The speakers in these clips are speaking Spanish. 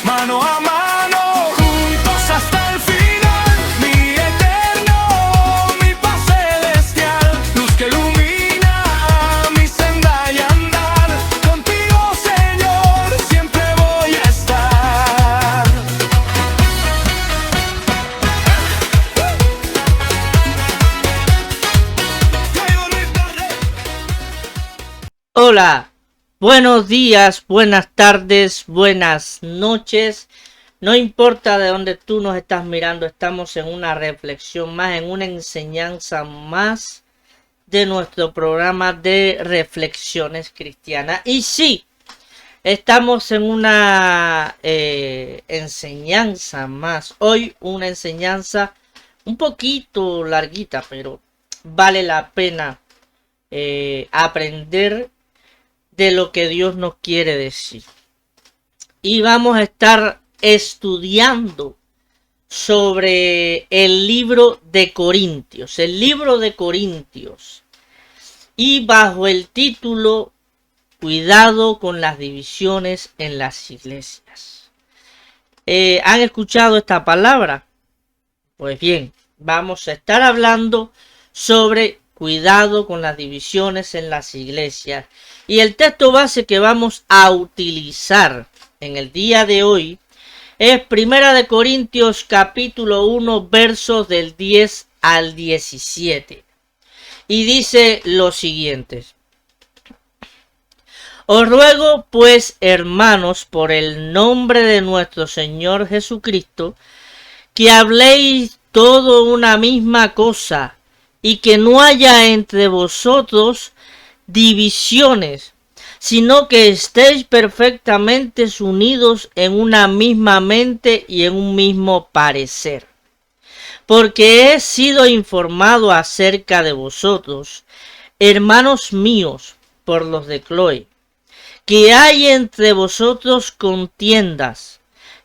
mano a mano, juntos hasta el final, mi eterno, mi paz celestial, luz que ilumina mi senda y andar, contigo Señor siempre voy a estar. Hola, buenos días, buenas tardes, buenas noches. No importa de dónde tú nos estás mirando, estamos en una reflexión más, en una enseñanza más de nuestro programa de reflexiones cristianas. Y sí, estamos en una enseñanza más. Hoy una enseñanza un poquito larguita, pero vale la pena aprender de lo que Dios nos quiere decir. Y vamos a estar estudiando sobre el libro de Corintios. El libro de Corintios. Y bajo el título Cuidado con las divisiones en las iglesias. ¿Han escuchado esta palabra? Pues bien, vamos a estar hablando sobre cuidado con las divisiones en las iglesias. Y el texto base que vamos a utilizar en el día de hoy es 1 Corintios capítulo 1 versos del 10 al 17. Y dice lo siguiente: Os ruego pues, hermanos, por el nombre de nuestro Señor Jesucristo, que habléis todo una misma cosa, y que no haya entre vosotros divisiones, sino que estéis perfectamente unidos en una misma mente y en un mismo parecer. Porque he sido informado acerca de vosotros, hermanos míos, por los de Cloé, que hay entre vosotros contiendas.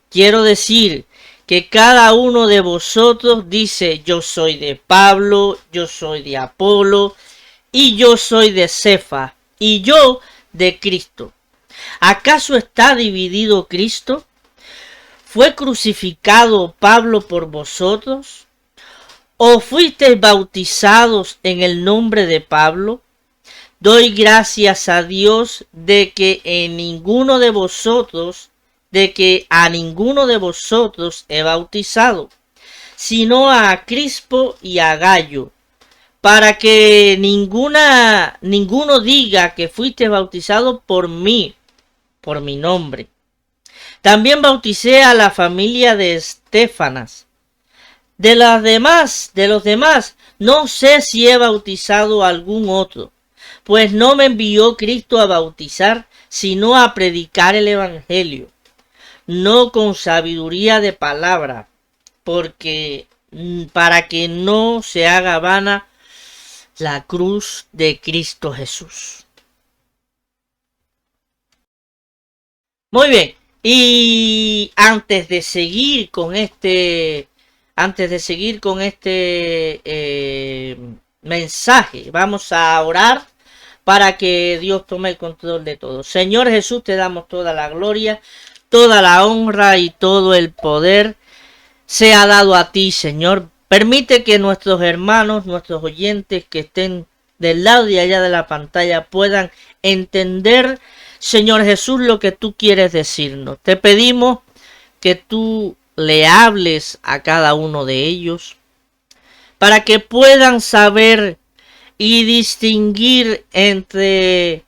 Quiero decir que cada uno de vosotros dice: yo soy de Pablo, yo soy de Apolo, y yo soy de Cefas, y yo de Cristo. ¿Acaso está dividido Cristo? ¿Fue crucificado Pablo por vosotros? ¿O fuisteis bautizados en el nombre de Pablo? Doy gracias a Dios de que a ninguno de vosotros he bautizado, sino a Crispo y a Gallo, para que ninguno diga que fuiste bautizado por mí, por mi nombre. También bauticé a la familia de Estéfanas. De los demás, no sé si he bautizado a algún otro, pues no me envió Cristo a bautizar, sino a predicar el evangelio, no con sabiduría de palabra, para que no se haga vana la cruz de Cristo Jesús. Muy bien, y antes de seguir con este mensaje, vamos a orar para que Dios tome el control de todo. Señor Jesús, te damos toda la gloria, toda la honra y todo el poder sea dado a ti, Señor. Permite que nuestros hermanos, nuestros oyentes que estén del lado de allá de la pantalla puedan entender, Señor Jesús, lo que tú quieres decirnos. Te pedimos que tú le hables a cada uno de ellos para que puedan saber y distinguir entre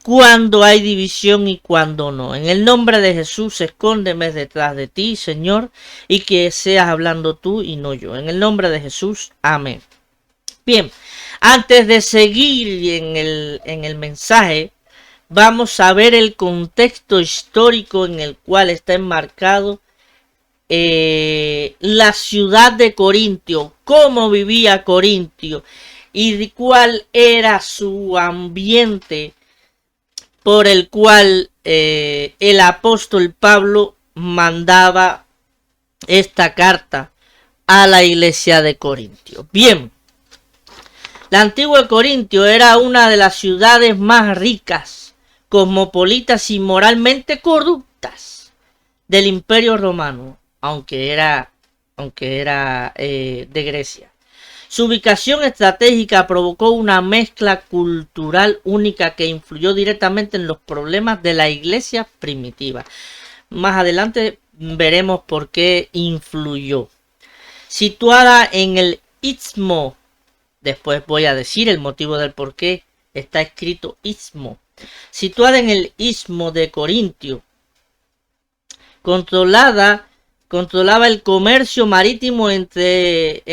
cuando hay división y cuando no. En el nombre de Jesús, escóndeme detrás de ti, Señor, y que seas hablando tú y no yo. En el nombre de Jesús, amén. Bien, antes de seguir en el mensaje, vamos a ver el contexto histórico en el cual está enmarcado la ciudad de Corintio, cómo vivía Corintio y cuál era su ambiente por el cual el apóstol Pablo mandaba esta carta a la iglesia de Corintio. Bien, la antigua Corintio era una de las ciudades más ricas, cosmopolitas y moralmente corruptas del Imperio Romano, aunque era de Grecia. Su ubicación estratégica provocó una mezcla cultural única que influyó directamente en los problemas de la iglesia primitiva. Más adelante veremos por qué influyó. Situada en el Istmo, después voy a decir el motivo del por qué está escrito Istmo. Situada en el Istmo de Corintio, controlaba el comercio marítimo entre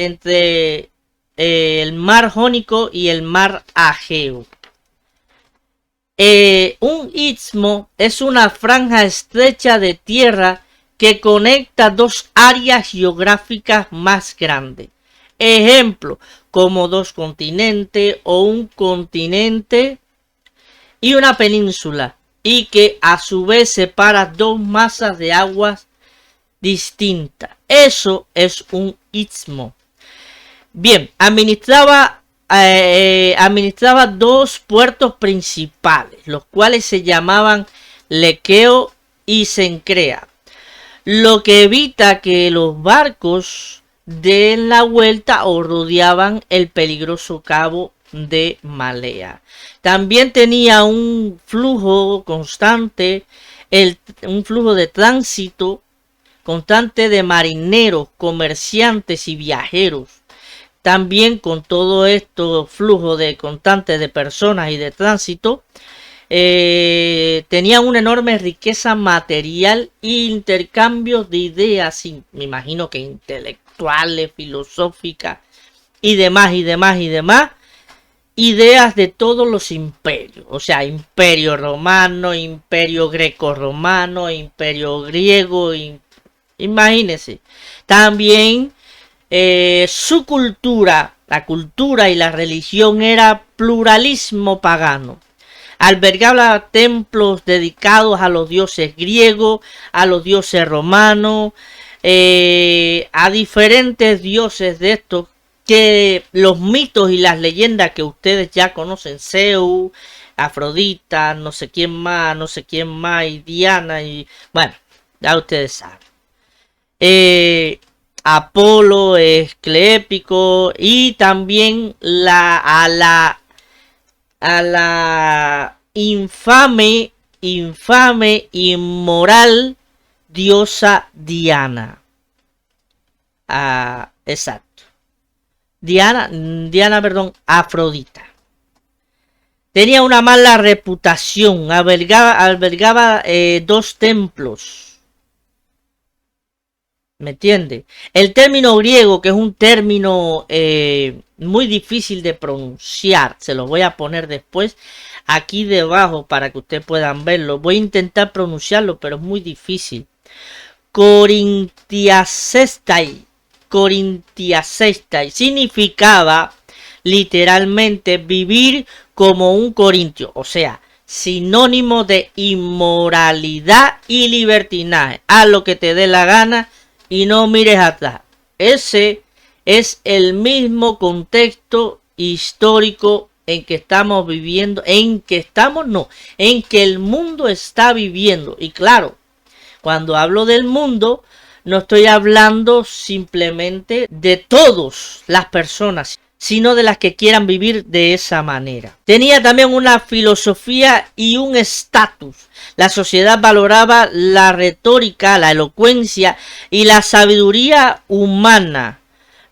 el mar Jónico y el mar Egeo. Un istmo es una franja estrecha de tierra que conecta dos áreas geográficas más grandes. Ejemplo, como dos continentes o un continente y una península, y que a su vez separa dos masas de aguas distintas. Eso es un istmo. Bien, administraba dos puertos principales, los cuales se llamaban Lequeo y Cencrea, lo que evita que los barcos den la vuelta o rodeaban el peligroso cabo de Malea. También tenía un flujo constante, un flujo de tránsito constante de marineros, comerciantes y viajeros. También con todo esto flujo de constante de personas y de tránsito, tenía una enorme riqueza material e intercambios de ideas, me imagino que intelectuales, filosóficas y demás, ideas de todos los imperios, o sea, imperio romano, imperio greco-romano, imperio griego, imagínense. También su cultura, la cultura y la religión era pluralismo pagano. Albergaba templos dedicados a los dioses griegos, a los dioses romanos, a diferentes dioses de estos, que los mitos y las leyendas que ustedes ya conocen, Zeus, Afrodita, no sé quién más, y Diana, y bueno, ya ustedes saben. Apolo, Esclépico, y también a la infame, inmoral diosa Diana. Exacto. Afrodita. Tenía una mala reputación, albergaba dos templos. ¿Me entiende? El término griego, que es un término muy difícil de pronunciar, se lo voy a poner después aquí debajo para que ustedes puedan verlo. Voy a intentar pronunciarlo, pero es muy difícil. Corintiasestai significaba literalmente vivir como un corintio, o sea, sinónimo de inmoralidad y libertinaje. Haz lo que te dé la gana y no mires atrás. Ese es el mismo contexto histórico en que estamos viviendo, en que el mundo está viviendo. Y claro, cuando hablo del mundo, no estoy hablando simplemente de todas las personas, sino de las que quieran vivir de esa manera. Tenía también una filosofía y un estatus. La sociedad valoraba la retórica, la elocuencia y la sabiduría humana,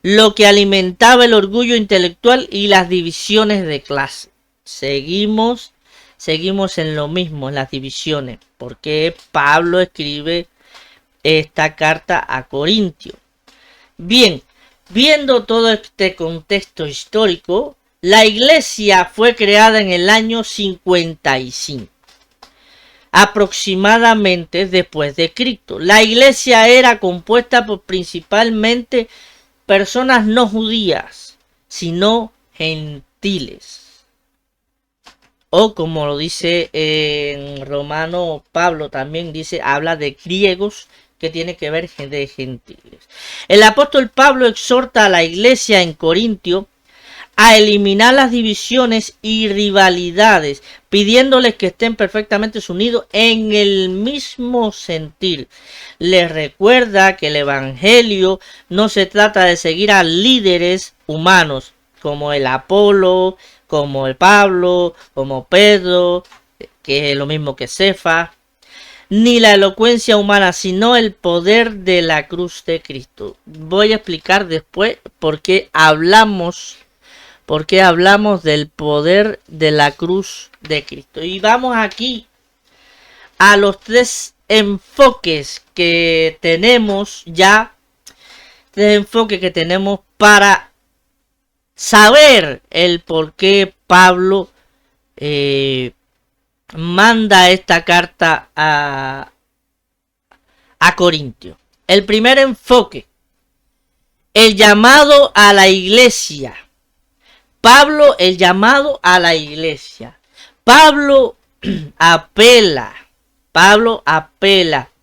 lo que alimentaba el orgullo intelectual y las divisiones de clase. Seguimos en lo mismo, en las divisiones, porque Pablo escribe esta carta a Corintio. Bien, viendo todo este contexto histórico, la iglesia fue creada en el año 55, aproximadamente después de Cristo. La iglesia era compuesta por principalmente personas no judías, sino gentiles. O como lo dice en Romano, Pablo también habla de griegos, que tiene que ver de gentiles. El apóstol Pablo exhorta a la iglesia en Corintio a eliminar las divisiones y rivalidades, pidiéndoles que estén perfectamente unidos en el mismo sentir. Les recuerda que el Evangelio no se trata de seguir a líderes humanos como el Apolo, como el Pablo, como Pedro, que es lo mismo que Cefas, ni la elocuencia humana, sino el poder de la cruz de Cristo. Voy a explicar después por qué hablamos del poder de la cruz de Cristo. Y vamos aquí a los tres enfoques que tenemos ya, para saber el por qué Pablo manda esta carta a Corintios. El primer enfoque, el llamado a la iglesia. Pablo, el llamado a la iglesia. Pablo apela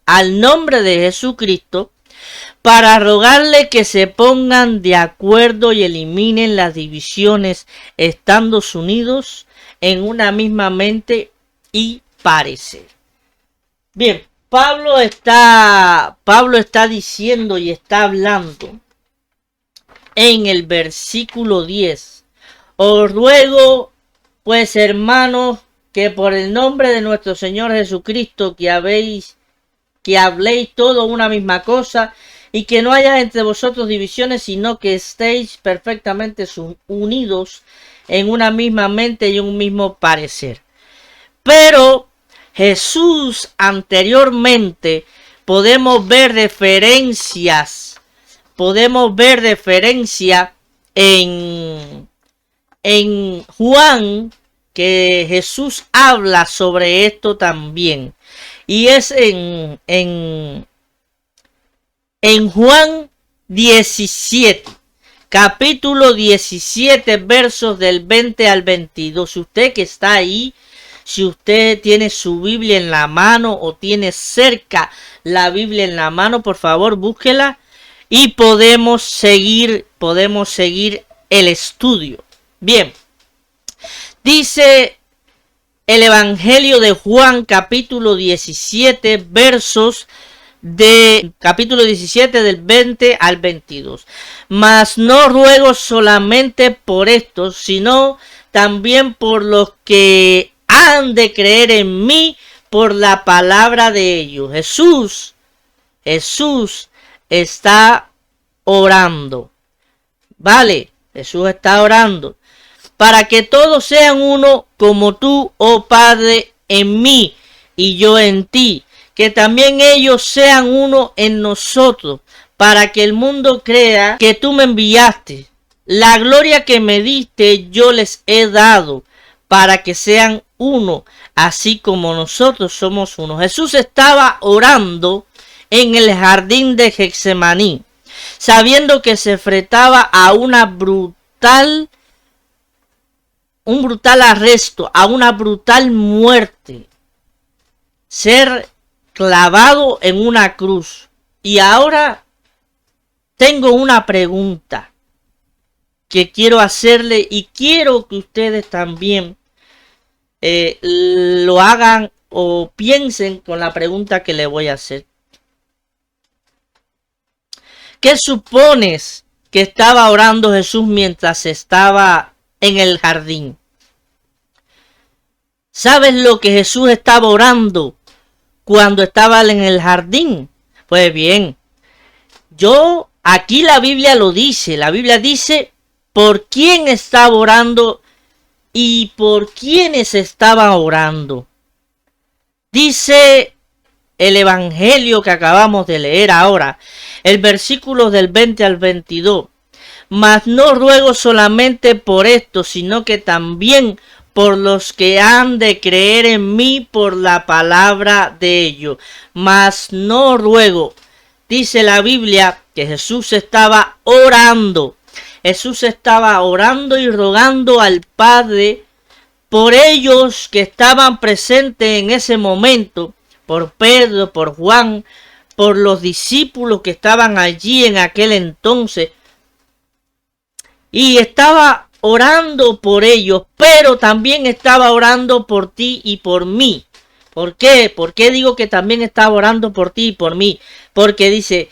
al nombre de Jesucristo para rogarle que se pongan de acuerdo y eliminen las divisiones, estando unidos en una misma mente y parecer. Bien, Pablo está diciendo y está hablando en el versículo 10. Os ruego, pues, hermanos, que por el nombre de nuestro Señor Jesucristo, que habléis todo una misma cosa, y que no haya entre vosotros divisiones, sino que estéis perfectamente unidos en una misma mente y un mismo parecer. Pero Jesús anteriormente podemos ver referencia en Juan, que Jesús habla sobre esto también. Y es en Juan 17, capítulo 17, versos del 20 al 22. Si usted que está ahí, si usted tiene su Biblia en la mano o tiene cerca la Biblia en la mano, por favor búsquela y podemos seguir el estudio. Bien, dice el Evangelio de Juan, capítulo 17, capítulo 17 del 20 al 22. Mas no ruego solamente por estos, sino también por los que han de creer en mí por la palabra de ellos. Jesús está orando. ¿Vale? Jesús está orando. Para que todos sean uno, como tú, oh Padre, en mí y yo en ti. Que también ellos sean uno en nosotros, para que el mundo crea que tú me enviaste. La gloria que me diste yo les he dado, para que sean uno, así como nosotros somos uno. Jesús estaba orando en el jardín de Getsemaní, sabiendo que se enfrentaba a un brutal arresto, a una brutal muerte, ser clavado en una cruz. Y ahora tengo una pregunta que quiero hacerle, y quiero que ustedes también lo hagan o piensen con la pregunta que le voy a hacer. ¿Qué supones que estaba orando Jesús mientras estaba en el jardín? ¿Sabes lo que Jesús estaba orando cuando estaba en el jardín? Pues bien, aquí la Biblia lo dice. La Biblia dice por quién estaba orando y por quiénes estaba orando. Dice el Evangelio que acabamos de leer ahora, el versículo del 20 al 22. Mas no ruego solamente por esto, sino que también por los que han de creer en mí por la palabra de ellos. Mas no ruego. Dice la Biblia que Jesús estaba orando. Jesús estaba orando y rogando al Padre por ellos que estaban presentes en ese momento, por Pedro, por Juan, por los discípulos que estaban allí en aquel entonces. Y estaba orando por ellos, pero también estaba orando por ti y por mí. ¿Por qué? ¿Por qué digo que también estaba orando por ti y por mí? Porque dice,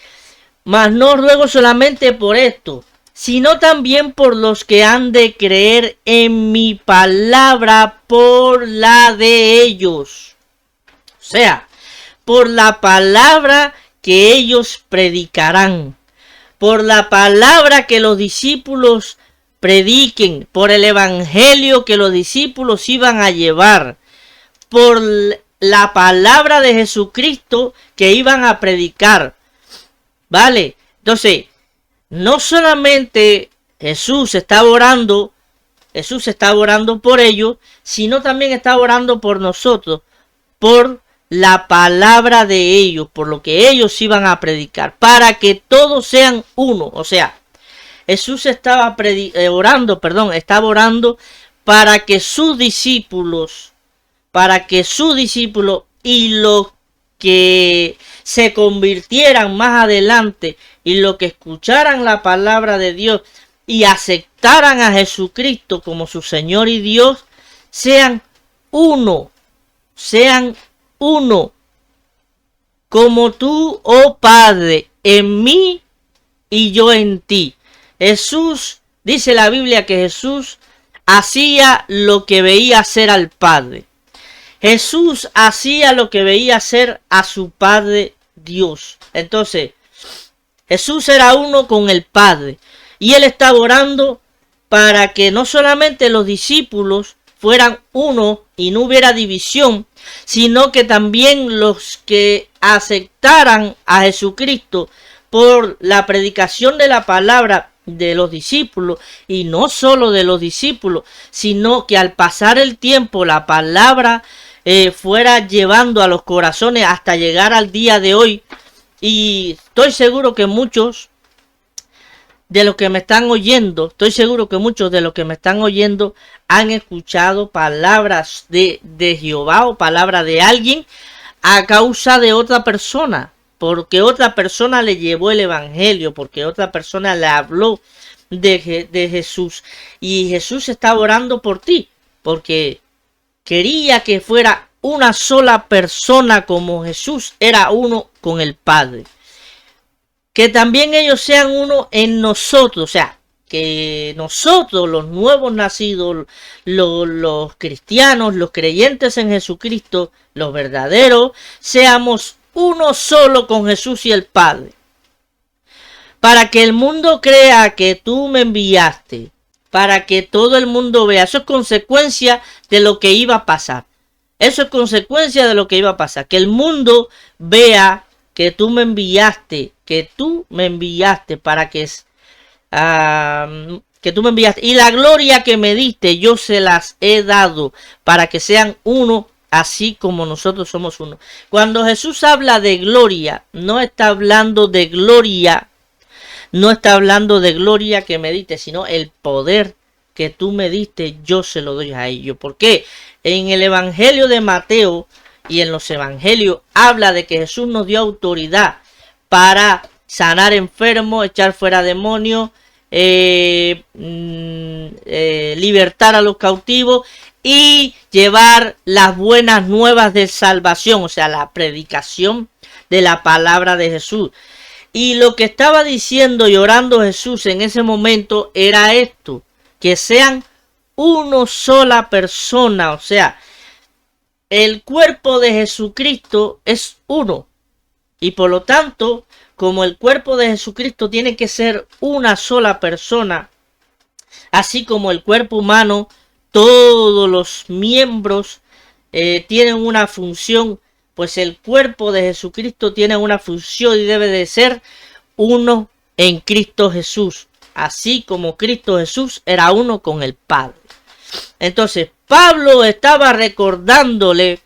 mas no ruego solamente por esto, sino también por los que han de creer en mi palabra por la de ellos. O sea, por la palabra que ellos predicarán, por la palabra que los discípulos prediquen, por el evangelio que los discípulos iban a llevar, por la palabra de Jesucristo que iban a predicar. ¿Vale? Entonces, no solamente Jesús estaba orando por ellos, sino también estaba orando por nosotros, por la palabra de ellos, por lo que ellos iban a predicar, para que todos sean uno. O sea, Jesús estaba orando para que sus discípulos y los que se convirtieran más adelante y los que escucharan la palabra de Dios y aceptaran a Jesucristo como su Señor y Dios, sean uno, como tú, oh Padre, en mí y yo en ti. Jesús, dice la Biblia que Jesús hacía lo que veía hacer al Padre. Jesús hacía lo que veía hacer a su Padre Dios. Entonces, Jesús era uno con el Padre. Y él estaba orando para que no solamente los discípulos fueran uno y no hubiera división, sino que también los que aceptaran a Jesucristo por la predicación de la palabra de los discípulos, y no solo de los discípulos, sino que al pasar el tiempo la palabra fuera llevando a los corazones hasta llegar al día de hoy. Y estoy seguro que muchos de los que me están oyendo, han escuchado palabras de Jehová o palabra de alguien a causa de otra persona, porque otra persona le llevó el evangelio, porque otra persona le habló de Jesús. Y Jesús estaba orando por ti, porque quería que fuera una sola persona como Jesús era uno con el Padre. Que también ellos sean uno en nosotros, o sea, que nosotros, los nuevos nacidos, los cristianos, los creyentes en Jesucristo, los verdaderos, seamos uno solo con Jesús y el Padre. Para que el mundo crea que tú me enviaste, para que todo el mundo vea. Eso es consecuencia de lo que iba a pasar. Que el mundo vea que tú me enviaste, y la gloria que me diste yo se las he dado, para que sean uno, así como nosotros somos uno. Cuando Jesús habla de gloria, no está hablando de gloria que me diste, sino el poder que tú me diste, yo se lo doy a ellos. ¿Por qué? En el Evangelio de Mateo y en los Evangelios habla de que Jesús nos dio autoridad para sanar enfermos, echar fuera demonios, libertar a los cautivos y llevar las buenas nuevas de salvación, o sea, la predicación de la palabra de Jesús. Y lo que estaba diciendo y orando Jesús en ese momento era esto, que sean una sola persona, o sea, el cuerpo de Jesucristo es uno. Y por lo tanto, como el cuerpo de Jesucristo tiene que ser una sola persona, así como el cuerpo humano, todos los miembros tienen una función, pues el cuerpo de Jesucristo tiene una función y debe de ser uno en Cristo Jesús, así como Cristo Jesús era uno con el Padre. Entonces, Pablo estaba recordándole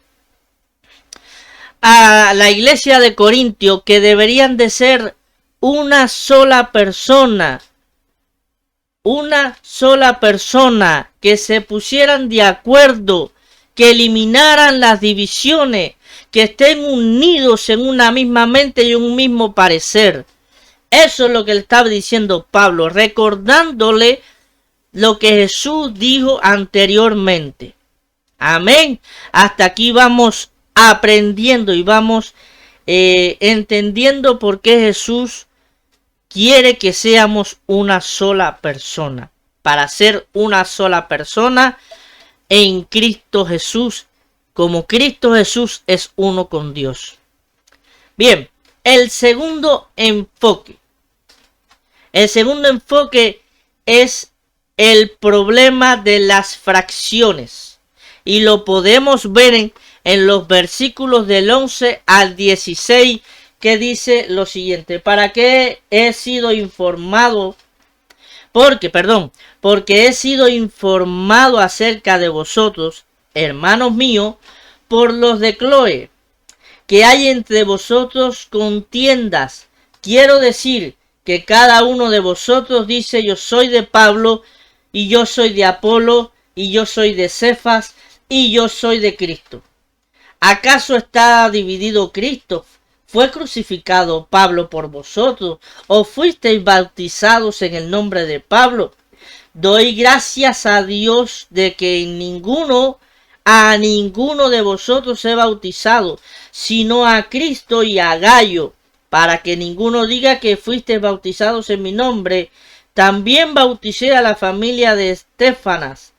a la iglesia de Corintio que deberían de ser una sola persona, que se pusieran de acuerdo, que eliminaran las divisiones, que estén unidos en una misma mente y un mismo parecer. Eso es lo que le estaba diciendo Pablo, recordándole lo que Jesús dijo anteriormente. Amén. Hasta aquí vamos aprendiendo y vamos entendiendo por qué Jesús quiere que seamos una sola persona. Para ser una sola persona en Cristo Jesús, como Cristo Jesús es uno con Dios. Bien, el segundo enfoque. El segundo enfoque es el problema de las fracciones. Y lo podemos ver en los versículos del 11 al 16, que dice lo siguiente: para que he sido informado, porque he sido informado acerca de vosotros, hermanos míos, por los de Cloé, que hay entre vosotros contiendas. Quiero decir que cada uno de vosotros dice: yo soy de Pablo, y yo soy de Apolo, y yo soy de Cefas, y yo soy de Cristo. ¿Acaso está dividido Cristo? ¿Fue crucificado Pablo por vosotros? ¿O fuisteis bautizados en el nombre de Pablo? Doy gracias a Dios de que a ninguno de vosotros he bautizado, sino a Cristo y a Gayo, para que ninguno diga que fuisteis bautizados en mi nombre. También bauticé a la familia de Estéfanas.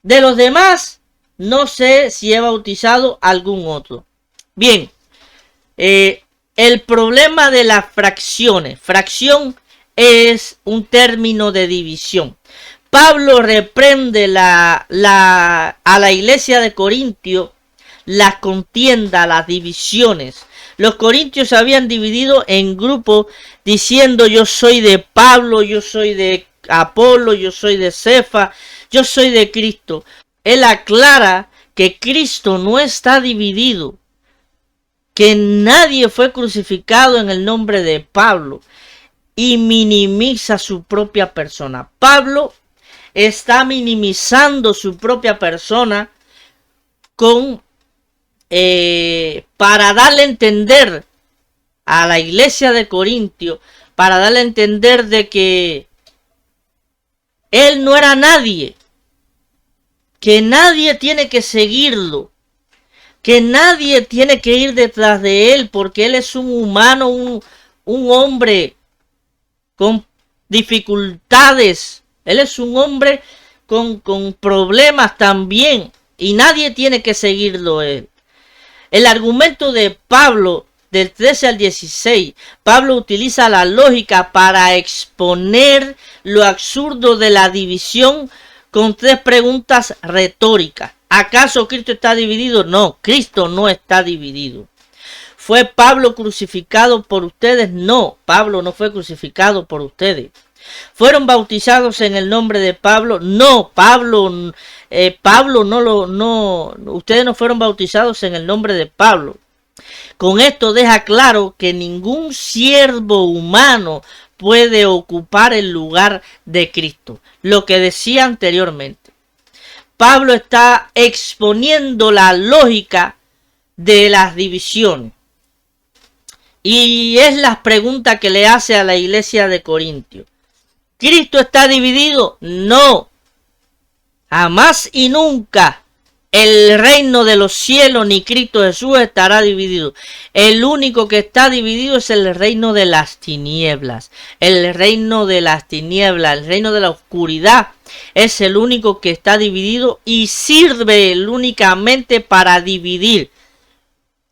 De los demás, no sé si he bautizado a algún otro. Bien, el problema de las fracciones. Fracción es un término de división. Pablo reprende a la iglesia de Corintio las contiendas, las divisiones. Los corintios se habían dividido en grupos diciendo: yo soy de Pablo, yo soy de Apolo, yo soy de Cefas, yo soy de Cristo. Él aclara que Cristo no está dividido, que nadie fue crucificado en el nombre de Pablo, y minimiza su propia persona. Pablo está minimizando su propia persona para darle a entender a la iglesia de Corintio, para darle a entender de que él no era nadie, que nadie tiene que seguirlo, que nadie tiene que ir detrás de él, porque él es un humano, un hombre con dificultades, él es un hombre con problemas también, y nadie tiene que seguirlo él. El argumento de Pablo, del 13 al 16, Pablo utiliza la lógica para exponer lo absurdo de la división con tres preguntas retóricas. ¿Acaso Cristo está dividido? No, Cristo no está dividido. ¿Fue Pablo crucificado por ustedes? No, Pablo no fue crucificado por ustedes. ¿Fueron bautizados en el nombre de Pablo? No, ustedes no fueron bautizados en el nombre de Pablo. Con esto deja claro que ningún siervo humano puede ocupar el lugar de Cristo. Lo que decía anteriormente. Pablo está exponiendo la lógica de las divisiones. Y es la pregunta que le hace a la iglesia de Corintio. ¿Cristo está dividido? No. Jamás y nunca el reino de los cielos ni Cristo Jesús estará dividido. El único que está dividido es el reino de las tinieblas. El reino de las tinieblas, el reino de la oscuridad es el único que está dividido y sirve únicamente para dividir.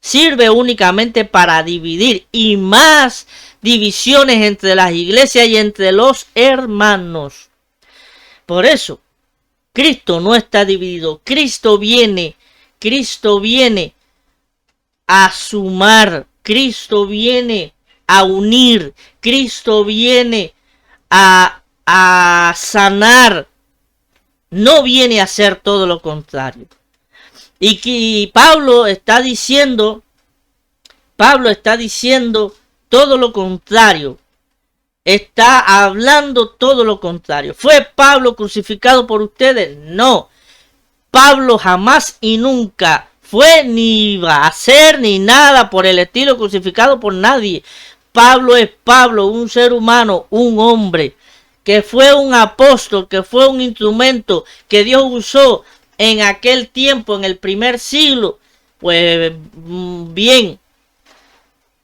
Sirve únicamente para dividir y más divisiones entre las iglesias y entre los hermanos. Por eso, Cristo no está dividido. Cristo viene a sumar. Cristo viene a unir. Cristo viene a sanar. No viene a hacer todo lo contrario. Y Pablo está diciendo todo lo contrario. Está hablando todo lo contrario. ¿Fue Pablo crucificado por ustedes? No. Pablo jamás y nunca fue, ni va a ser, ni nada por el estilo crucificado por nadie. Pablo es Pablo, un ser humano, un hombre que fue un apóstol, que fue un instrumento que Dios usó en aquel tiempo, en el primer siglo, pues bien.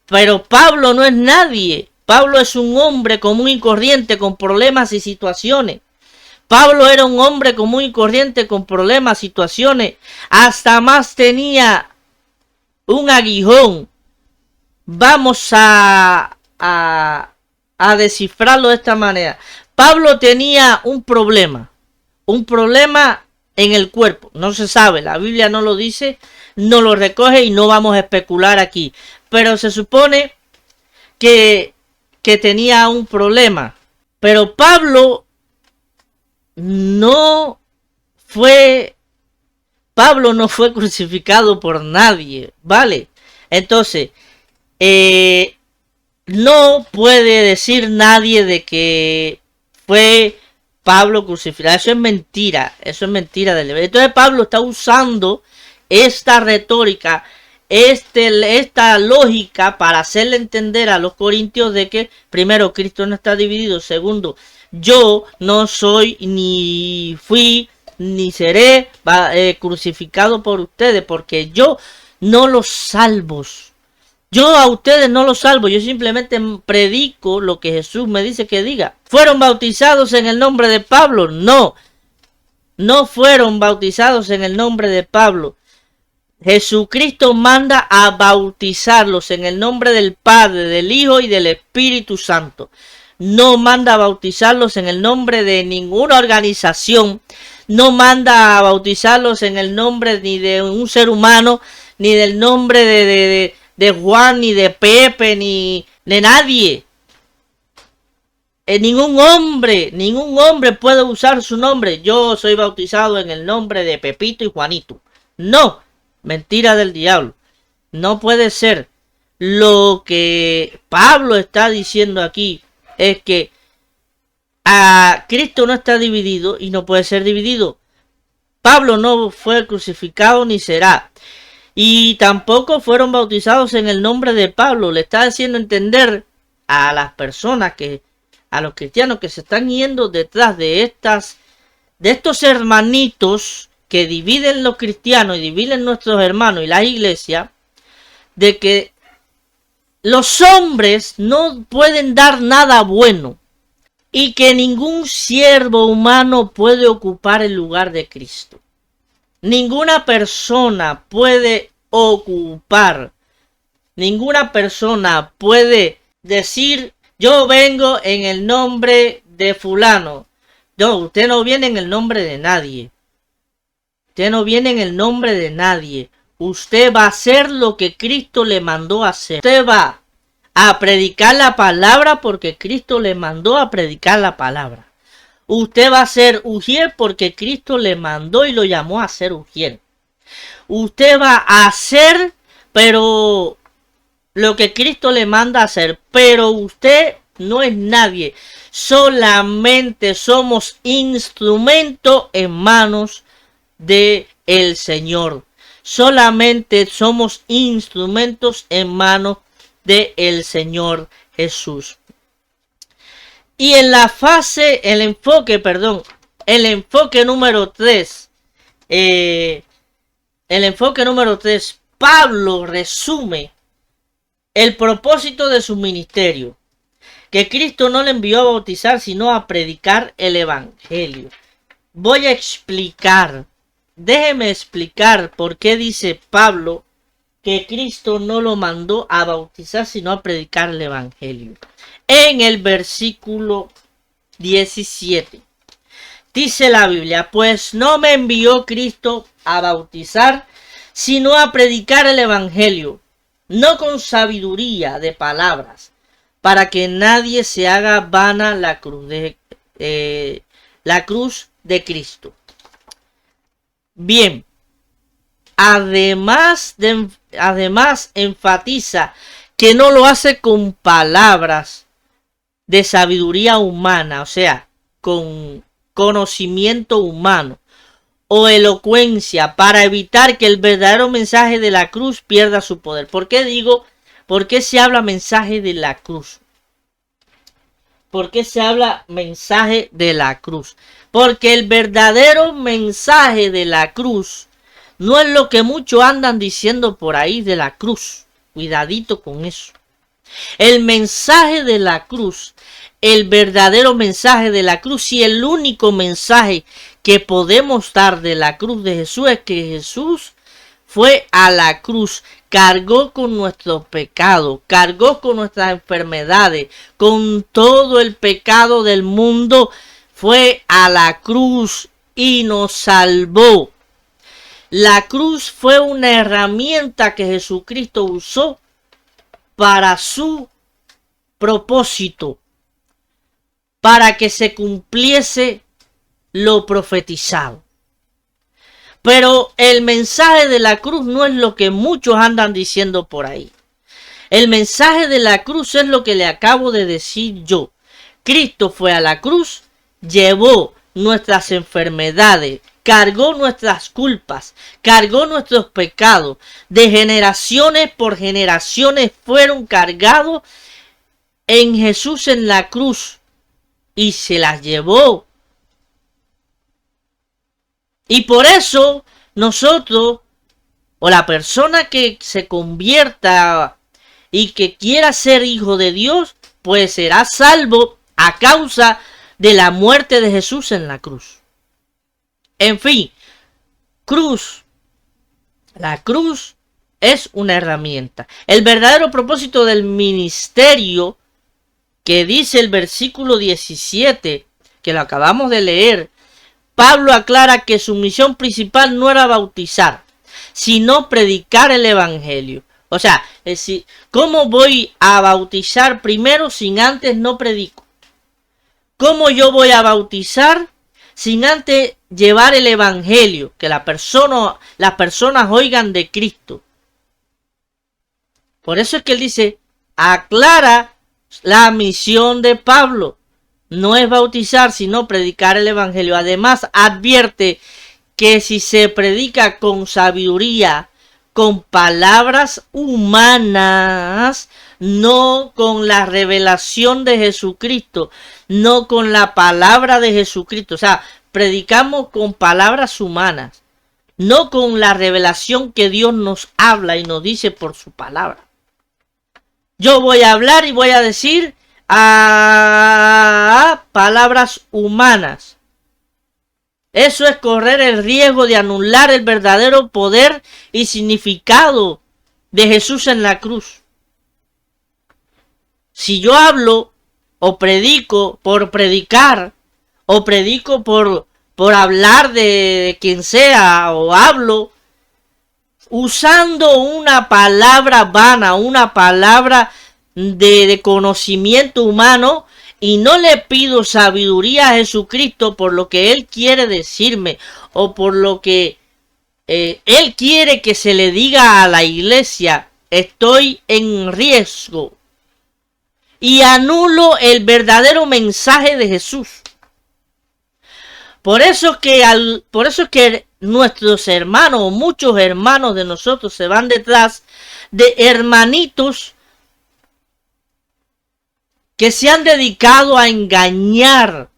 Pero Pablo no es nadie. Pablo es un hombre común y corriente con problemas y situaciones. Pablo era un hombre común y corriente con problemas, situaciones. Hasta más tenía un aguijón. Vamos a descifrarlo de esta manera. Pablo tenía un problema en el cuerpo. No se sabe, la Biblia no lo dice, no lo recoge y no vamos a especular aquí. Pero se supone que tenía un problema. Pero Pablo no fue crucificado por nadie, ¿vale? Entonces, no puede decir nadie de que fue Pablo crucificado. Eso es mentira Entonces Pablo está usando esta retórica, esta lógica para hacerle entender a los corintios de que, primero, Cristo no está dividido. Segundo, yo no soy, ni fui, ni seré crucificado por ustedes, porque yo no los salvo. Yo a ustedes no los salvo, yo simplemente predico lo que Jesús me dice que diga. ¿Fueron bautizados en el nombre de Pablo? No, no fueron bautizados en el nombre de Pablo. Jesucristo manda a bautizarlos en el nombre del Padre, del Hijo y del Espíritu Santo. No manda a bautizarlos en el nombre de ninguna organización. No manda a bautizarlos en el nombre ni de un ser humano, ni del nombre de Juan, ni de Pepe, ni de nadie. Ningún hombre puede usar su nombre. Yo soy bautizado en el nombre de Pepito y Juanito. No, mentira del diablo. No puede ser. Lo que Pablo está diciendo aquí es que Cristo no está dividido y no puede ser dividido. Pablo no fue crucificado ni será. Y tampoco fueron bautizados en el nombre de Pablo. Le está haciendo entender a las personas, a los cristianos que se están yendo detrás de estos hermanitos que dividen los cristianos y dividen nuestros hermanos y la iglesia, de que los hombres no pueden dar nada bueno y que ningún siervo humano puede ocupar el lugar de Cristo. Ninguna persona puede decir: yo vengo en el nombre de fulano. No, usted no viene en el nombre de nadie. Usted va a hacer lo que Cristo le mandó a hacer. Usted va a predicar la palabra porque Cristo le mandó a predicar la palabra. Usted va a ser ujier porque Cristo le mandó y lo llamó a ser ujier. Usted va a hacer, pero lo que Cristo le manda a hacer. Pero usted no es nadie. Solamente somos instrumento en manos de el Señor. Solamente somos instrumentos en manos de el Señor Jesús. Y en la fase, el enfoque número 3, Pablo resume el propósito de su ministerio, que Cristo no le envió a bautizar, sino a predicar el evangelio. Voy a explicar, déjeme explicar por qué dice Pablo que Cristo no lo mandó a bautizar, sino a predicar el evangelio. En el versículo 17 dice la Biblia: pues no me envió Cristo a bautizar, sino a predicar el evangelio, no con sabiduría de palabras, para que nadie se haga vana la cruz de Cristo. Bien, además enfatiza que no lo hace con palabras de sabiduría humana, o sea, con conocimiento humano o elocuencia, para evitar que el verdadero mensaje de la cruz pierda su poder. ¿Por qué se habla mensaje de la cruz? ¿por qué se habla mensaje de la cruz? Porque el verdadero mensaje de la cruz no es lo que muchos andan diciendo por ahí de la cruz. Cuidadito con eso. El mensaje de la cruz, el verdadero mensaje de la cruz y el único mensaje que podemos dar de la cruz de Jesús es que Jesús fue a la cruz, cargó con nuestros pecados, cargó con nuestras enfermedades, con todo el pecado del mundo, fue a la cruz y nos salvó. La cruz fue una herramienta que Jesucristo usó para su propósito, para que se cumpliese lo profetizado. Pero el mensaje de la cruz no es lo que muchos andan diciendo por ahí. El mensaje de la cruz es lo que le acabo de decir yo. Cristo fue a la cruz, llevó nuestras enfermedades, cargó nuestras culpas, cargó nuestros pecados. De generaciones por generaciones fueron cargados en Jesús en la cruz y se las llevó. Y por eso nosotros, o la persona que se convierta y que quiera ser hijo de Dios, pues será salvo a causa de la muerte de Jesús en la cruz. En fin, cruz. La cruz es una herramienta. El verdadero propósito del ministerio que dice el versículo 17, que lo acabamos de leer, Pablo aclara que su misión principal no era bautizar, sino predicar el evangelio. O sea, es decir, ¿cómo voy a bautizar primero sin antes no predico? ¿Cómo yo voy a bautizar sin antes llevar el evangelio? Que las personas oigan de Cristo. Por eso es que él dice, aclara la misión de Pablo. No es bautizar, sino predicar el evangelio. Además, advierte que si se predica con sabiduría, con palabras humanas, no con la revelación de Jesucristo, no con la palabra de Jesucristo. O sea, predicamos con palabras humanas, no con la revelación que Dios nos habla y nos dice por su palabra. Yo voy a hablar y voy a decir palabras humanas. Eso es correr el riesgo de anular el verdadero poder y significado de Jesús en la cruz. Si yo hablo o predico por predicar, o predico por hablar de quien sea, o hablo usando una palabra vana, una palabra de conocimiento humano, y no le pido sabiduría a Jesucristo por lo que Él quiere decirme o por lo que Él quiere que se le diga a la iglesia, estoy en riesgo y anulo el verdadero mensaje de Jesús. Por eso es que nuestros hermanos, muchos hermanos de nosotros se van detrás de hermanitos que se han dedicado a engañar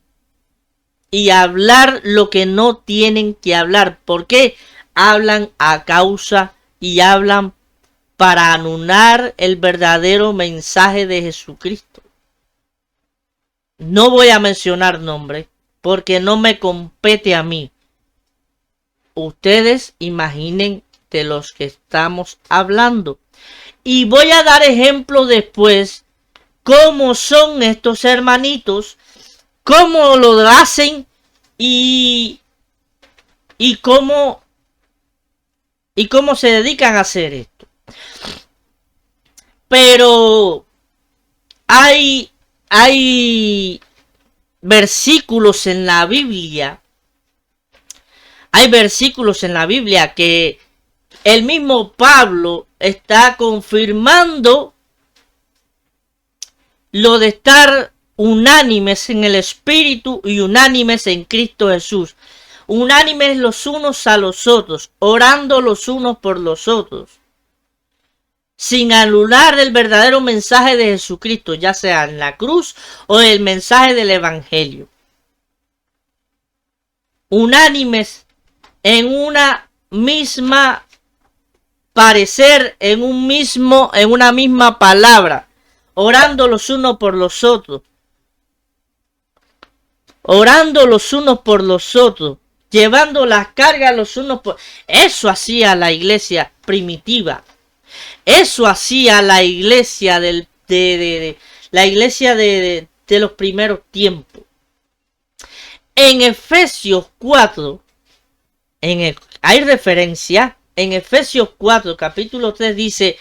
y a hablar lo que no tienen que hablar. ¿Por qué? Hablan a causa y hablan para anular el verdadero mensaje de Jesucristo. No voy a mencionar nombres porque no me compete a mí. Ustedes imaginen de los que estamos hablando. Y voy a dar ejemplo después cómo son estos hermanitos, cómo lo hacen y cómo se dedican a hacer esto. Pero hay versículos en la Biblia. Hay versículos en la Biblia que el mismo Pablo está confirmando lo de estar unánimes en el Espíritu y unánimes en Cristo Jesús. Unánimes los unos a los otros, orando los unos por los otros. sin anular el verdadero mensaje de Jesucristo, ya sea en la cruz o el mensaje del Evangelio. Unánimes en una misma parecer, en una misma palabra, orando los unos por los otros, llevando las cargas los unos por... Eso hacía la iglesia primitiva. Eso hacía la iglesia de los primeros tiempos. En Efesios 4, hay referencia, en Efesios 4, capítulo 3 dice,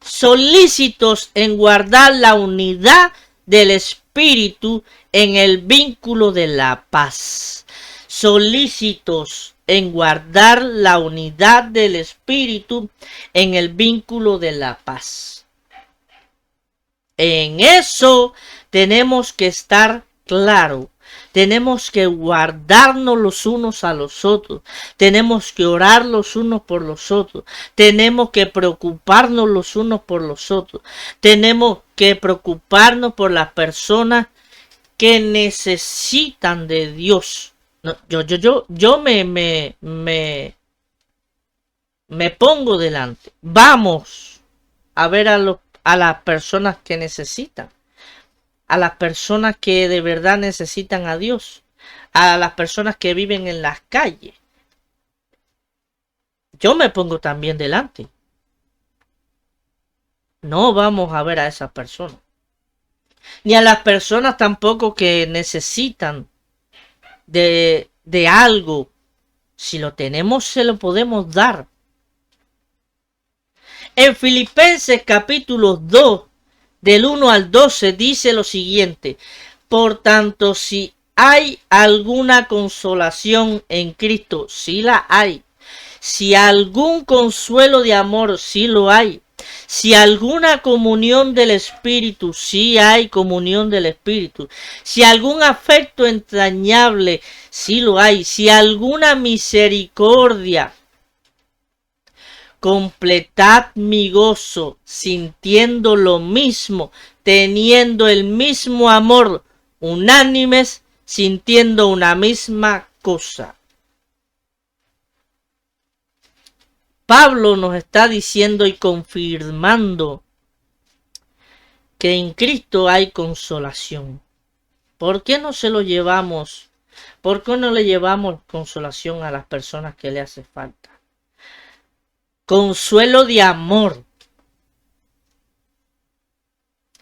solícitos en guardar la unidad del Espíritu en el vínculo de la paz. Solícitos en guardar la unidad del Espíritu en el vínculo de la paz. En eso tenemos que estar claros. Tenemos que guardarnos los unos a los otros. Tenemos que orar los unos por los otros. Tenemos que preocuparnos los unos por los otros. Tenemos que preocuparnos por las personas que necesitan de Dios. No, yo me pongo delante. Vamos a ver a las personas que necesitan. A las personas que de verdad necesitan a Dios, a las personas que viven en las calles. Yo me pongo también delante. No vamos a ver a esas personas. Ni a las personas tampoco que necesitan de algo. Si lo tenemos, se lo podemos dar. En Filipenses capítulo 2, del 1 al 12 dice lo siguiente: por tanto, si hay alguna consolación en Cristo, sí la hay. Si algún consuelo de amor, sí lo hay. Si alguna comunión del Espíritu, sí hay comunión del Espíritu. Si algún afecto entrañable, sí lo hay. Si alguna misericordia, completad mi gozo, sintiendo lo mismo, teniendo el mismo amor, unánimes, sintiendo una misma cosa. Pablo nos está diciendo y confirmando que en Cristo hay consolación. ¿Por qué no se lo llevamos? ¿Por qué no le llevamos consolación a las personas que le hace falta? Consuelo de amor.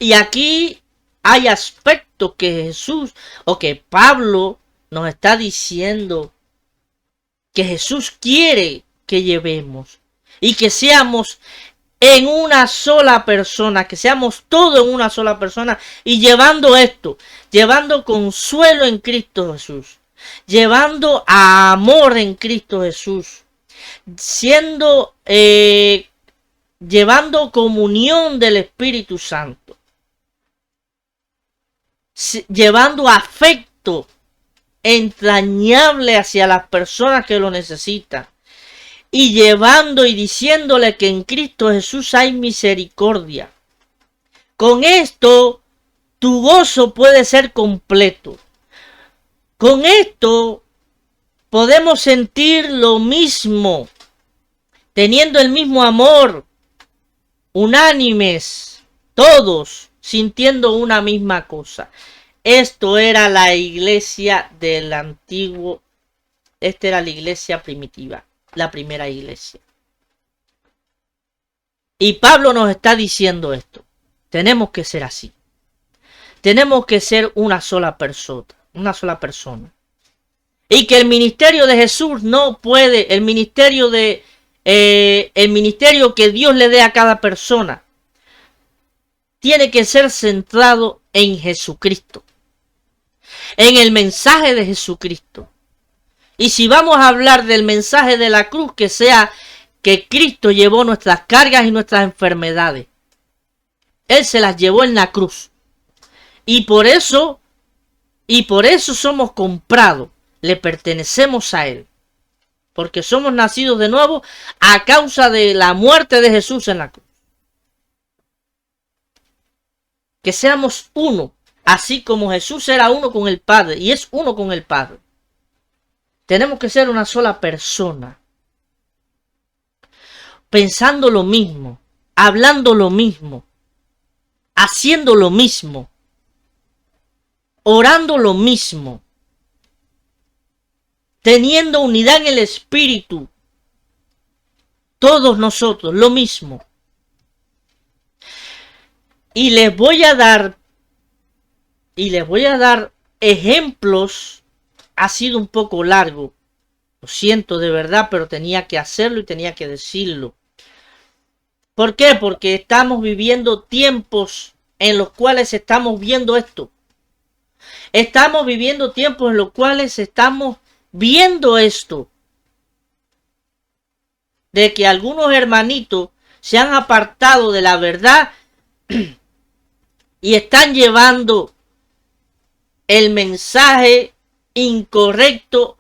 Y aquí hay aspectos que Jesús o que Pablo nos está diciendo que Jesús quiere que llevemos y que seamos en una sola persona, que seamos todos en una sola persona y llevando esto, llevando consuelo en Cristo Jesús, llevando amor en Cristo Jesús, llevando comunión del Espíritu Santo, llevando afecto entrañable hacia las personas que lo necesitan y llevando y diciéndole que en Cristo Jesús hay misericordia. Con esto tu gozo puede ser completo. Con esto podemos sentir lo mismo, teniendo el mismo amor, unánimes, todos sintiendo una misma cosa. Esto era la iglesia del antiguo, esta era la iglesia primitiva, la primera iglesia. Y Pablo nos está diciendo esto. Tenemos que ser así. Tenemos que ser una sola persona. Y que el ministerio de Jesús no puede, el ministerio que Dios le dé a cada persona, tiene que ser centrado en Jesucristo, en el mensaje de Jesucristo. Y si vamos a hablar del mensaje de la cruz, que sea que Cristo llevó nuestras cargas y nuestras enfermedades. Él se las llevó en la cruz. Y por eso somos comprados. Le pertenecemos a Él. Porque somos nacidos de nuevo a causa de la muerte de Jesús en la cruz. que seamos uno, así como Jesús era uno con el Padre y es uno con el Padre. Tenemos que ser una sola persona, pensando lo mismo, hablando lo mismo, haciendo lo mismo, orando lo mismo, teniendo unidad en el Espíritu. Todos nosotros, lo mismo. Y les voy a dar ejemplos. Ha sido un poco largo. Lo siento de verdad, pero tenía que hacerlo y tenía que decirlo. ¿Por qué? Porque estamos viviendo tiempos en los cuales estamos viendo esto. Estamos viviendo tiempos en los cuales estamos viendo esto. De que algunos hermanitos se han apartado de la verdad y están llevando el mensaje incorrecto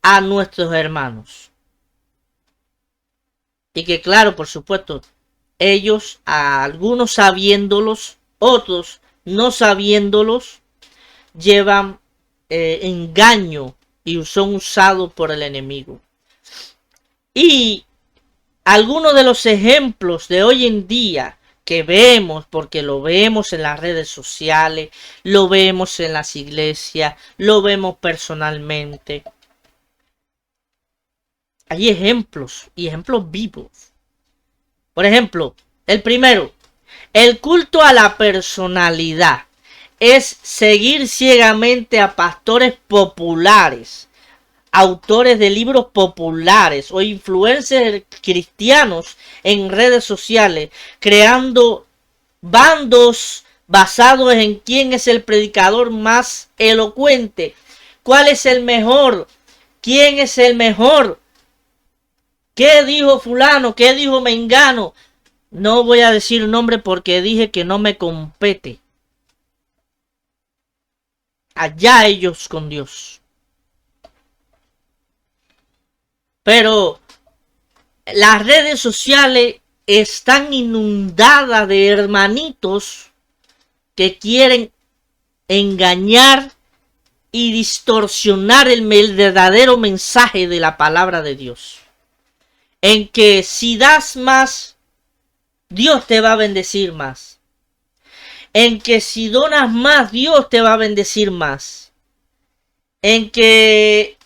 a nuestros hermanos. Y que claro, por supuesto, ellos, algunos sabiéndolos, otros no sabiéndolos, llevan engaño y son usados por el enemigo. Y algunos de los ejemplos de hoy en día que vemos, porque lo vemos en las redes sociales, lo vemos en las iglesias, lo vemos personalmente. Hay ejemplos y ejemplos vivos. Por ejemplo, el primero, el culto a la personalidad es seguir ciegamente a pastores populares, autores de libros populares o influencers cristianos en redes sociales, creando bandos basados en quién es el predicador más elocuente, cuál es el mejor, quién es el mejor, qué dijo fulano, qué dijo mengano. No voy a decir nombre porque dije que no me compete. Allá ellos con Dios. Pero las redes sociales están inundadas de hermanitos que quieren engañar y distorsionar el verdadero mensaje de la palabra de Dios. En que si das más, Dios te va a bendecir más. En que si donas más, Dios te va a bendecir más. En que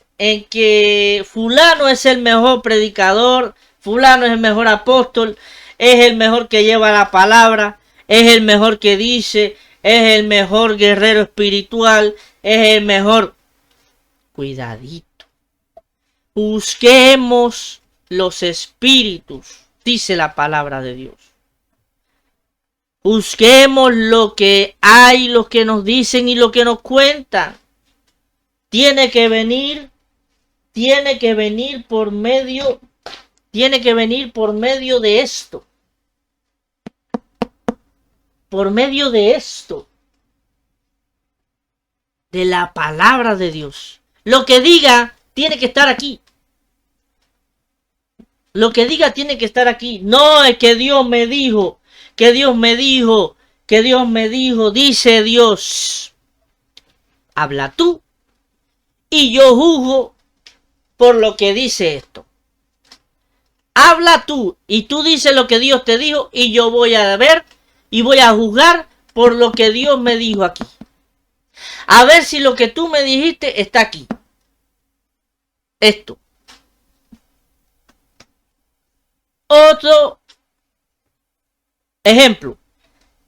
fulano es el mejor predicador, fulano es el mejor apóstol, es el mejor que lleva la palabra, es el mejor que dice, es el mejor guerrero espiritual, es el mejor. Cuidadito. Busquemos los espíritus, dice la palabra de Dios. Busquemos lo que hay, lo que nos dicen y lo que nos cuentan. Tiene que venir por medio de esto. Por medio de esto. De la palabra de Dios. Lo que diga tiene que estar aquí. Lo que diga tiene que estar aquí. No es que Dios me dijo, que Dios me dijo, que Dios me dijo, dice Dios. Habla tú y yo juzgo por lo que dice esto. Habla tú y tú dices lo que Dios te dijo y yo voy a ver y voy a juzgar por lo que Dios me dijo aquí. A ver si lo que tú me dijiste está aquí. Esto. Otro ejemplo.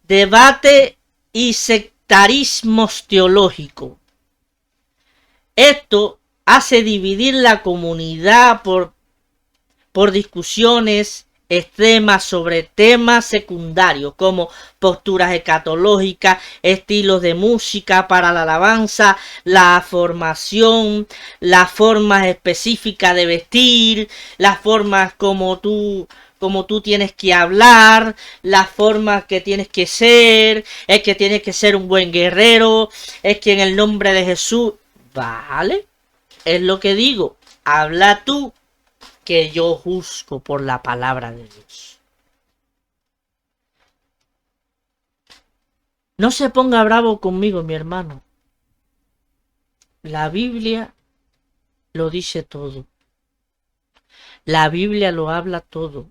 Debate y sectarismos teológicos. Esto hace dividir la comunidad por discusiones extremas sobre temas secundarios como posturas escatológicas, estilos de música para la alabanza, la formación, las formas específicas de vestir, las formas como tú tienes que hablar, las formas que tienes que ser, es que tienes que ser un buen guerrero, es que en el nombre de Jesús, vale, es lo que digo, habla tú, que yo juzgo por la palabra de Dios. No se ponga bravo conmigo, mi hermano. La Biblia lo dice todo. La Biblia lo habla todo.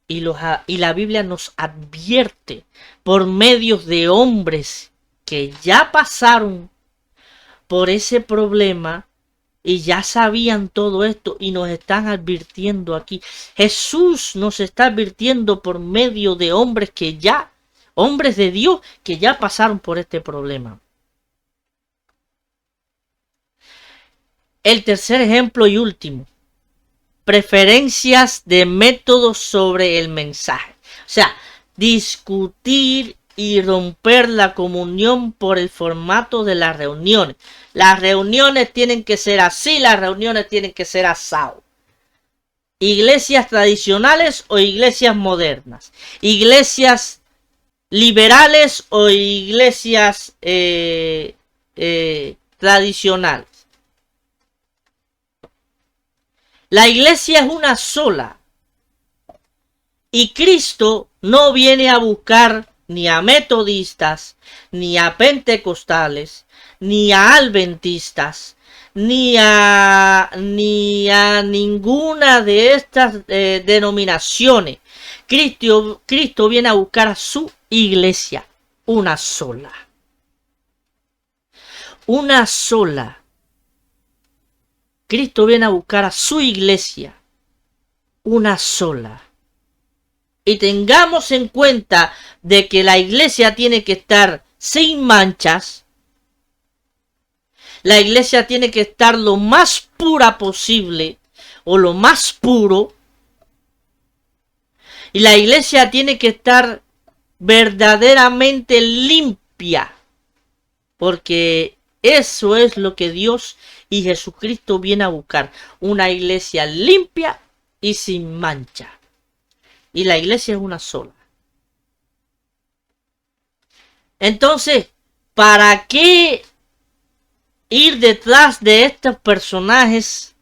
Y la Biblia nos advierte por medio de hombres que ya pasaron por ese problema y ya sabían todo esto y nos están advirtiendo aquí. Jesús nos está advirtiendo por medio de hombres hombres de Dios que ya pasaron por este problema. El tercer ejemplo y último. Preferencias de métodos sobre el mensaje. O sea, discutir y romper la comunión por el formato de las reuniones. Las reuniones tienen que ser así, las reuniones tienen que ser asado. Iglesias tradicionales o iglesias modernas. Iglesias liberales o iglesias tradicionales. La iglesia es una sola. Y Cristo no viene a buscar ni a metodistas, ni a pentecostales, ni a adventistas, ni a ninguna de estas denominaciones. Cristo viene a buscar a su iglesia, una sola. Una sola. Cristo viene a buscar a su iglesia, una sola. Y tengamos en cuenta de que la iglesia tiene que estar sin manchas. La iglesia tiene que estar lo más pura posible o lo más puro. Y la iglesia tiene que estar verdaderamente limpia. Porque eso es lo que Dios y Jesucristo viene a buscar. Una iglesia limpia y sin mancha. Y la iglesia es una sola. Entonces, ¿para qué ir detrás de estos personajes?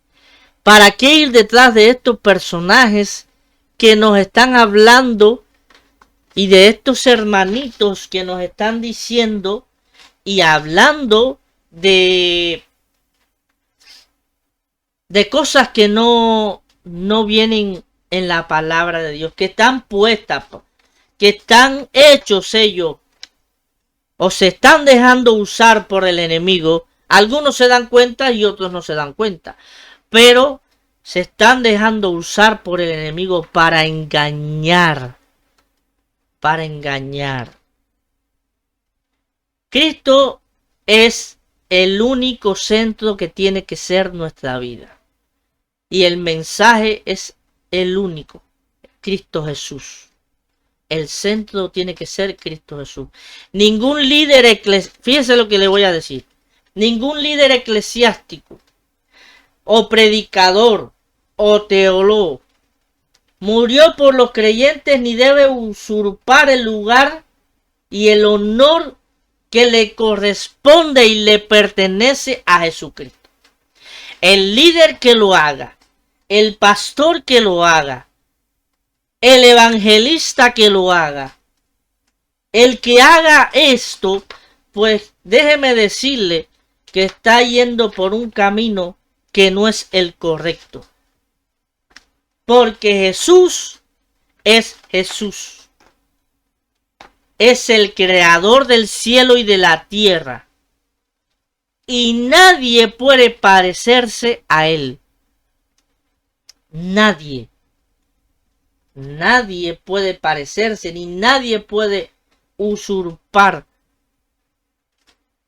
¿Para qué ir detrás de estos personajes que nos están hablando y de estos hermanitos que nos están diciendo y hablando de cosas que no vienen en la palabra de Dios, que están puestas, que están hechos ellos o se están dejando usar por el enemigo? Algunos se dan cuenta y otros no se dan cuenta, pero se están dejando usar por el enemigo para engañar. Para engañar. Cristo es el único centro que tiene que ser nuestra vida. Y el mensaje es el único, Cristo Jesús. El centro tiene que ser Cristo Jesús. Ningún líder fíjese lo que le voy a decir. Ningún líder eclesiástico o predicador o teólogo murió por los creyentes ni debe usurpar el lugar y el honor que le corresponde y le pertenece a Jesucristo. El líder que lo haga, el pastor que lo haga, el evangelista que lo haga, el que haga esto, pues déjeme decirle que está yendo por un camino que no es el correcto. Porque Jesús es Jesús. Es el creador del cielo y de la tierra. Y nadie puede parecerse a él. Nadie. Nadie puede parecerse, ni nadie puede usurpar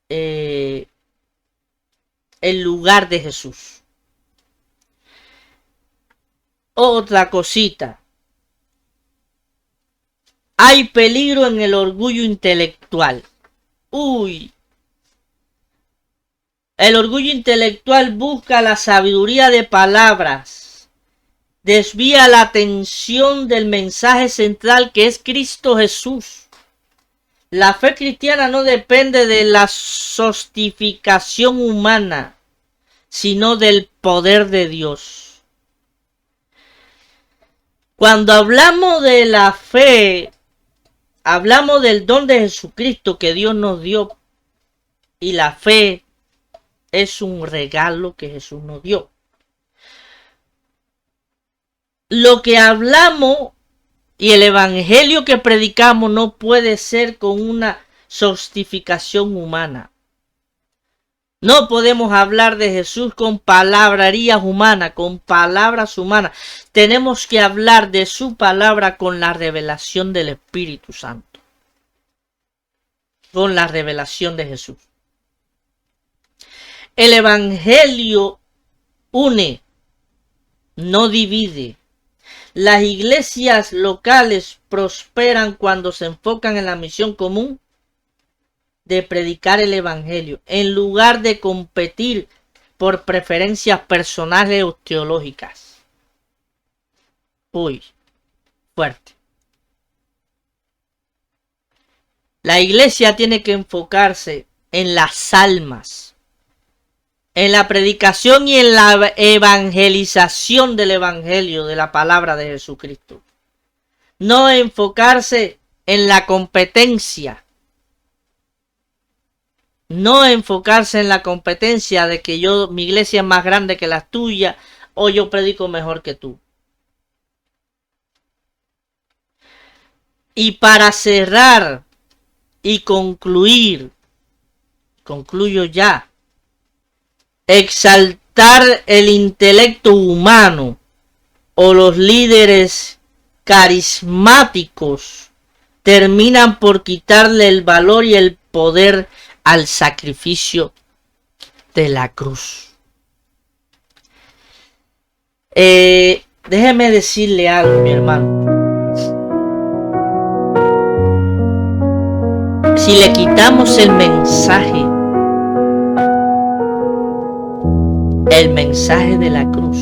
el lugar de Jesús. Otra cosita. Hay peligro en el orgullo intelectual. Uy. El orgullo intelectual busca la sabiduría de palabras. Desvía la atención del mensaje central que es Cristo Jesús. La fe cristiana no depende de la sofisticación humana, sino del poder de Dios. Cuando hablamos de la fe hablamos del don de Jesucristo que Dios nos dio, y la fe es un regalo que Jesús nos dio. Lo que hablamos y el evangelio que predicamos no puede ser con una justificación humana. No podemos hablar de Jesús con palabrerías humanas, con palabras humanas. Tenemos que hablar de su palabra con la revelación del Espíritu Santo. Con la revelación de Jesús. El evangelio une, no divide. Las iglesias locales prosperan cuando se enfocan en la misión común de predicar el evangelio, en lugar de competir por preferencias personales o teológicas. Uy, fuerte. La iglesia tiene que enfocarse en las almas, en la predicación y en la evangelización del evangelio, de la palabra de Jesucristo. No enfocarse en la competencia. No enfocarse en la competencia de que mi iglesia es más grande que la tuya o yo predico mejor que tú. Y para cerrar y concluyo ya. Exaltar el intelecto humano o los líderes carismáticos terminan por quitarle el valor y el poder al sacrificio de la cruz. Déjeme decirle algo, mi hermano. Si le quitamos el mensaje de la cruz,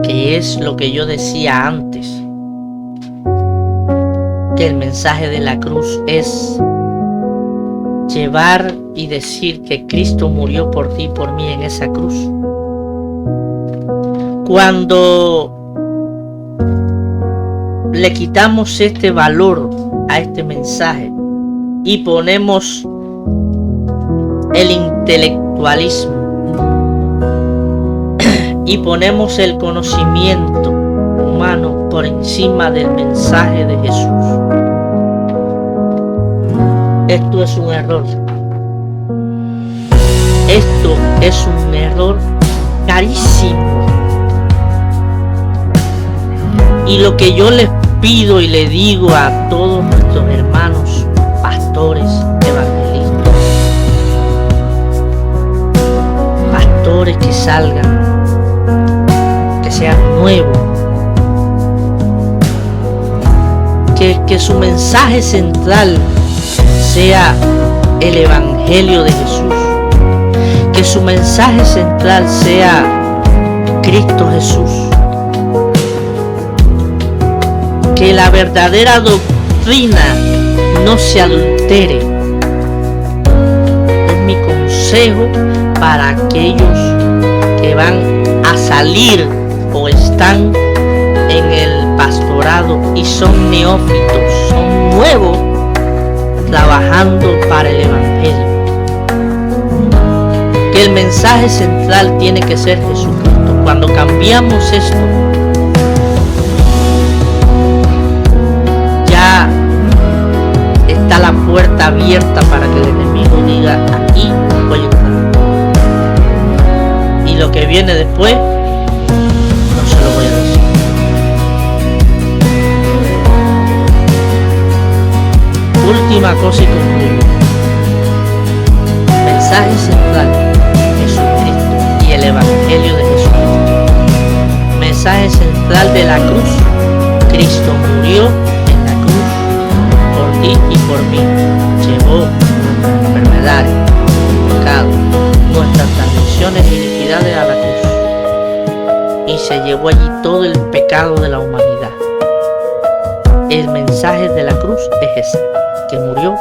que es lo que yo decía antes, que el mensaje de la cruz es llevar y decir que Cristo murió por ti y por mí en esa cruz. Cuando le quitamos este valor a este mensaje y ponemos el intelectualismo y ponemos el conocimiento humano por encima del mensaje de Jesús, esto es un error. Esto es un error carísimo. Y lo que yo les pido y le digo a todos nuestros hermanos pastores, evangelistas, pastores que salgan, que sean nuevos, que su mensaje central sea el evangelio de Jesús, que su mensaje central sea Cristo Jesús, que la verdadera doctrina no se adultere. Es mi consejo para aquellos que van a salir o están en el pastorado y son neófitos, son nuevos trabajando para el evangelio. Que el mensaje central tiene que ser Jesucristo. Cuando cambiamos esto, ya está la puerta abierta para que el enemigo diga: aquí voy a entrar. Y lo que viene después no se lo voy a decir. Última cosa y concluyo. Mensaje central: Jesucristo y el evangelio de Jesucristo. Mensaje central de la cruz: Cristo murió en la cruz por ti y por mí. Llevó enfermedades, pecados, nuestras transgresiones y iniquidades a la cruz, y se llevó allí todo el pecado de la humanidad. El mensaje de la cruz es ese, que murió